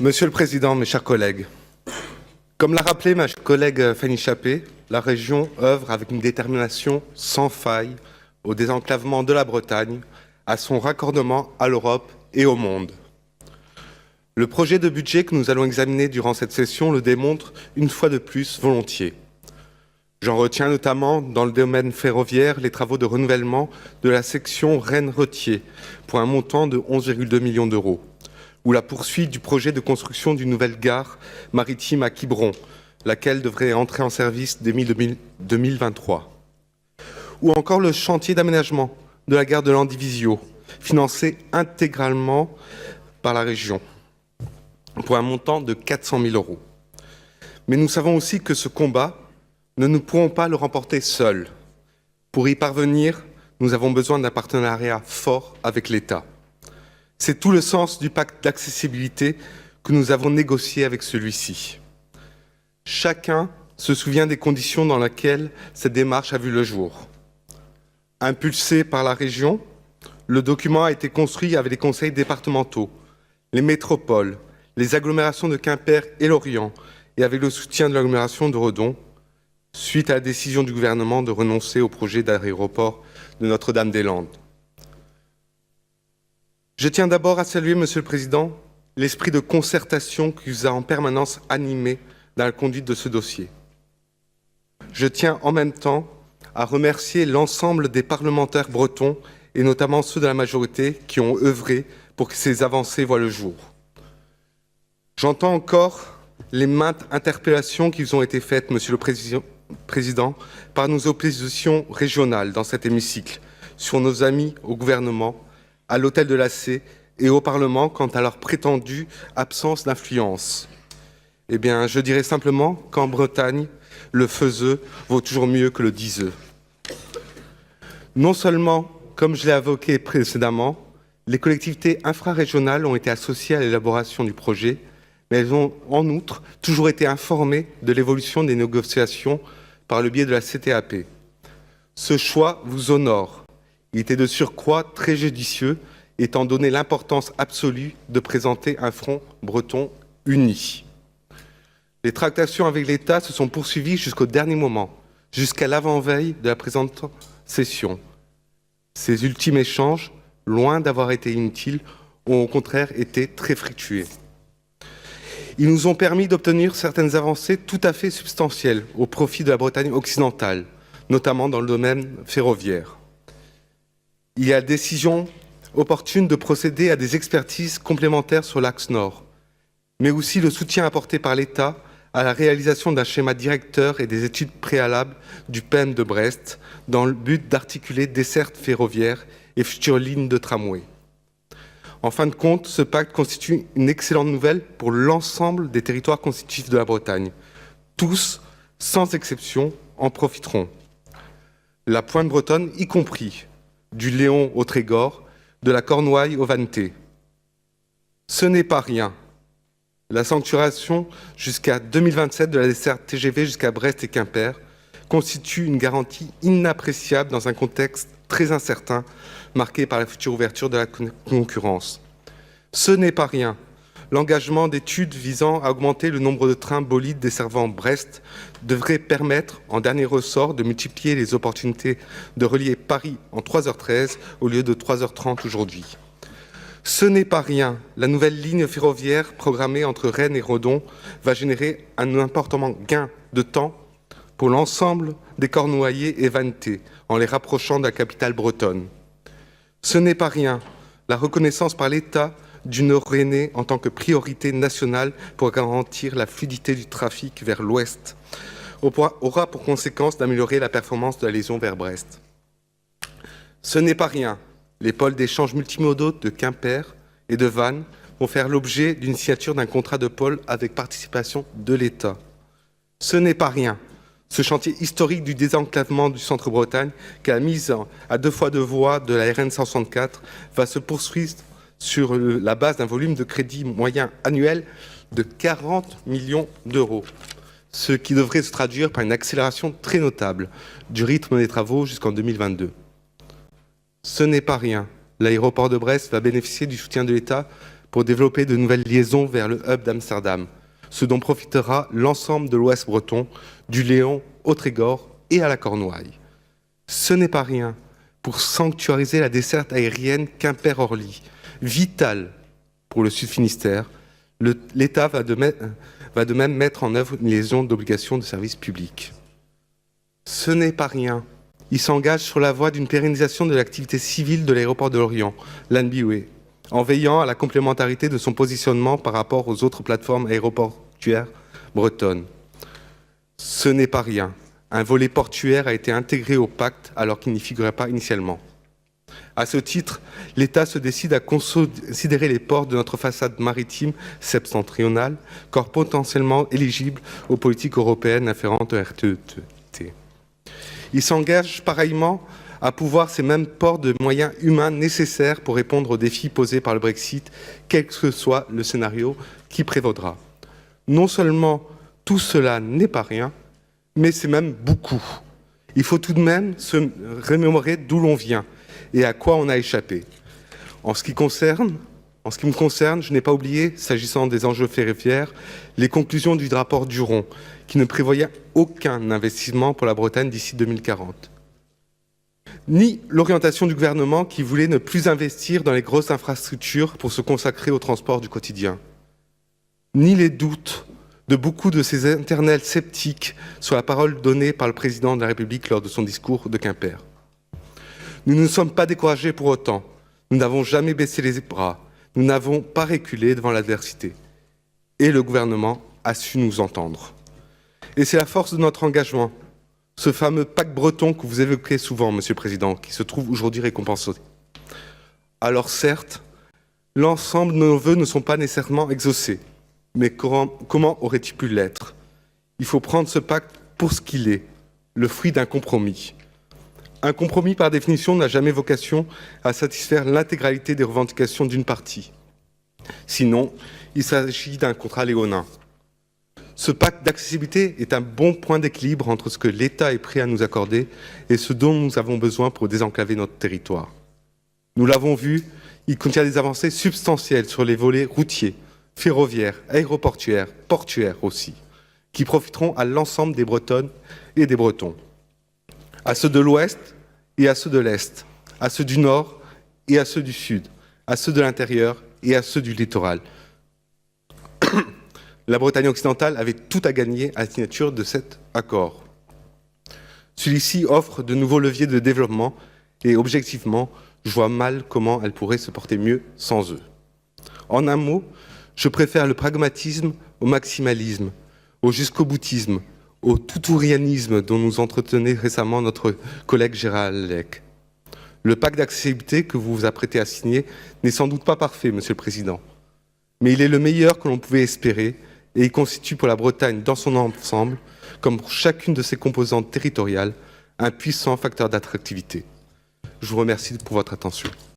Monsieur le Président, mes chers collègues, comme l'a rappelé ma collègue Fanny Chappé, la région œuvre avec une détermination sans faille au désenclavement de la Bretagne, à son raccordement à l'Europe et au monde. Le projet de budget que nous allons examiner durant cette session le démontre une fois de plus volontiers. J'en retiens notamment dans le domaine ferroviaire les travaux de renouvellement de la section Rennes-Retier pour un montant de 11,2 millions d'euros, ou la poursuite du projet de construction d'une nouvelle gare maritime à Quiberon, laquelle devrait entrer en service dès 2023. Ou encore le chantier d'aménagement de la gare de Landivisiau, financé intégralement par la région, pour un montant de 400 000 euros. Mais nous savons aussi que ce combat, nous ne pourrons pas le remporter seuls. Pour y parvenir, nous avons besoin d'un partenariat fort avec l'État. C'est tout le sens du pacte d'accessibilité que nous avons négocié avec celui-ci. Chacun se souvient des conditions dans lesquelles cette démarche a vu le jour. Impulsé par la région, le document a été construit avec les conseils départementaux, les métropoles, les agglomérations de Quimper et Lorient, et avec le soutien de l'agglomération de Redon, suite à la décision du gouvernement de renoncer au projet d'aéroport de Notre-Dame-des-Landes. Je tiens d'abord à saluer, Monsieur le Président, l'esprit de concertation qui vous a en permanence animé dans la conduite de ce dossier. Je tiens en même temps à remercier l'ensemble des parlementaires bretons, et notamment ceux de la majorité, qui ont œuvré pour que ces avancées voient le jour. J'entends encore les maintes interpellations qui vous ont été faites, Monsieur le Président, par nos oppositions régionales dans cet hémicycle, sur nos amis au gouvernement, à l'hôtel de l'AC et au Parlement quant à leur prétendue absence d'influence. Eh bien, je dirais simplement qu'en Bretagne, le faiseux vaut toujours mieux que le diseux. Non seulement, comme je l'ai évoqué précédemment, les collectivités infrarégionales ont été associées à l'élaboration du projet, mais elles ont en outre toujours été informées de l'évolution des négociations par le biais de la CTAP. Ce choix vous honore. Il était de surcroît très judicieux, étant donné l'importance absolue de présenter un front breton uni. Les tractations avec l'État se sont poursuivies jusqu'au dernier moment, jusqu'à l'avant-veille de la présente session. Ces ultimes échanges, loin d'avoir été inutiles, ont au contraire été très fructueux. Ils nous ont permis d'obtenir certaines avancées tout à fait substantielles au profit de la Bretagne occidentale, notamment dans le domaine ferroviaire. Il y a la décision opportune de procéder à des expertises complémentaires sur l'axe nord, mais aussi le soutien apporté par l'État à la réalisation d'un schéma directeur et des études préalables du PEM de Brest dans le but d'articuler dessertes ferroviaires et futures lignes de tramway. En fin de compte, ce pacte constitue une excellente nouvelle pour l'ensemble des territoires constitutifs de la Bretagne. Tous, sans exception, en profiteront. La pointe bretonne, y compris, du Léon au Trégor, de la Cornouaille au Vanté. Ce n'est pas rien. La sanctuarisation jusqu'à 2027 de la desserte TGV jusqu'à Brest et Quimper constitue une garantie inappréciable dans un contexte très incertain, marqué par la future ouverture de la concurrence. Ce n'est pas rien. L'engagement d'études visant à augmenter le nombre de trains bolides desservant Brest devrait permettre, en dernier ressort, de multiplier les opportunités de relier Paris en 3h13 au lieu de 3h30 aujourd'hui. Ce n'est pas rien. La nouvelle ligne ferroviaire programmée entre Rennes et Redon va générer un important gain de temps pour l'ensemble des Cornouaillais et Vantais, en les rapprochant de la capitale bretonne. Ce n'est pas rien. La reconnaissance par l'État du Nord rennais en tant que priorité nationale pour garantir la fluidité du trafic vers l'ouest aura pour conséquence d'améliorer la performance de la liaison vers Brest. Ce n'est pas rien. Les pôles d'échange multimodaux de Quimper et de Vannes vont faire l'objet d'une signature d'un contrat de pôle avec participation de l'État. Ce n'est pas rien. Ce chantier historique du désenclavement du Centre-Bretagne, qui a mise à 2 fois 2 voies de la RN 164, va se poursuivre sur la base d'un volume de crédit moyen annuel de 40 millions d'euros, ce qui devrait se traduire par une accélération très notable du rythme des travaux jusqu'en 2022. Ce n'est pas rien. L'aéroport de Brest va bénéficier du soutien de l'État pour développer de nouvelles liaisons vers le hub d'Amsterdam, ce dont profitera l'ensemble de l'Ouest breton, du Léon au Trégor et à la Cornouaille. Ce n'est pas rien pour sanctuariser la desserte aérienne Quimper-Orly, vitale pour le Sud Finistère. L'État va de même mettre en œuvre une liaison d'obligation de service public. Ce n'est pas rien. Il s'engage sur la voie d'une pérennisation de l'activité civile de l'aéroport de Lorient, l'Anbiway, en veillant à la complémentarité de son positionnement par rapport aux autres plateformes aéroportuaires bretonnes. Ce n'est pas rien. Un volet portuaire a été intégré au pacte alors qu'il n'y figurait pas initialement. À ce titre, l'État se décide à considérer les ports de notre façade maritime septentrionale comme potentiellement éligibles aux politiques européennes afférentes au RTT. Il s'engage pareillement à pouvoir ces mêmes ports de moyens humains nécessaires pour répondre aux défis posés par le Brexit, quel que soit le scénario qui prévaudra. Non seulement tout cela n'est pas rien, mais c'est même beaucoup. Il faut tout de même se remémorer d'où l'on vient et à quoi on a échappé. En ce qui me concerne, je n'ai pas oublié, s'agissant des enjeux ferroviaires, les conclusions du rapport Duron, qui ne prévoyait aucun investissement pour la Bretagne d'ici 2040. Ni l'orientation du gouvernement qui voulait ne plus investir dans les grosses infrastructures pour se consacrer au transport du quotidien. Ni les doutes de beaucoup de ces éternels sceptiques sur la parole donnée par le président de la République lors de son discours de Quimper. Nous ne sommes pas découragés pour autant. Nous n'avons jamais baissé les bras. Nous n'avons pas reculé devant l'adversité. Et le gouvernement a su nous entendre. Et c'est la force de notre engagement, ce fameux pacte breton que vous évoquez souvent, Monsieur le Président, qui se trouve aujourd'hui récompensé. Alors certes, l'ensemble de nos vœux ne sont pas nécessairement exaucés. Mais comment aurait-il pu l'être? Il faut prendre ce pacte pour ce qu'il est, le fruit d'un compromis. Un compromis, par définition, n'a jamais vocation à satisfaire l'intégralité des revendications d'une partie. Sinon, il s'agit d'un contrat léonin. Ce pacte d'accessibilité est un bon point d'équilibre entre ce que l'État est prêt à nous accorder et ce dont nous avons besoin pour désenclaver notre territoire. Nous l'avons vu, il contient des avancées substantielles sur les volets routiers, ferroviaires, aéroportuaires, portuaires aussi, qui profiteront à l'ensemble des Bretonnes et des Bretons. À ceux de l'Ouest et à ceux de l'Est, à ceux du Nord et à ceux du Sud, à ceux de l'intérieur et à ceux du littoral. La Bretagne occidentale avait tout à gagner à la signature de cet accord. Celui-ci offre de nouveaux leviers de développement et objectivement, je vois mal comment elle pourrait se porter mieux sans eux. En un mot, je préfère le pragmatisme au maximalisme, au jusqu'au-boutisme, au toutourianisme dont nous entretenait récemment notre collègue Gérald Lec. Le pacte d'accessibilité que vous vous apprêtez à signer n'est sans doute pas parfait, Monsieur le Président, mais il est le meilleur que l'on pouvait espérer et il constitue pour la Bretagne dans son ensemble, comme pour chacune de ses composantes territoriales, un puissant facteur d'attractivité. Je vous remercie pour votre attention.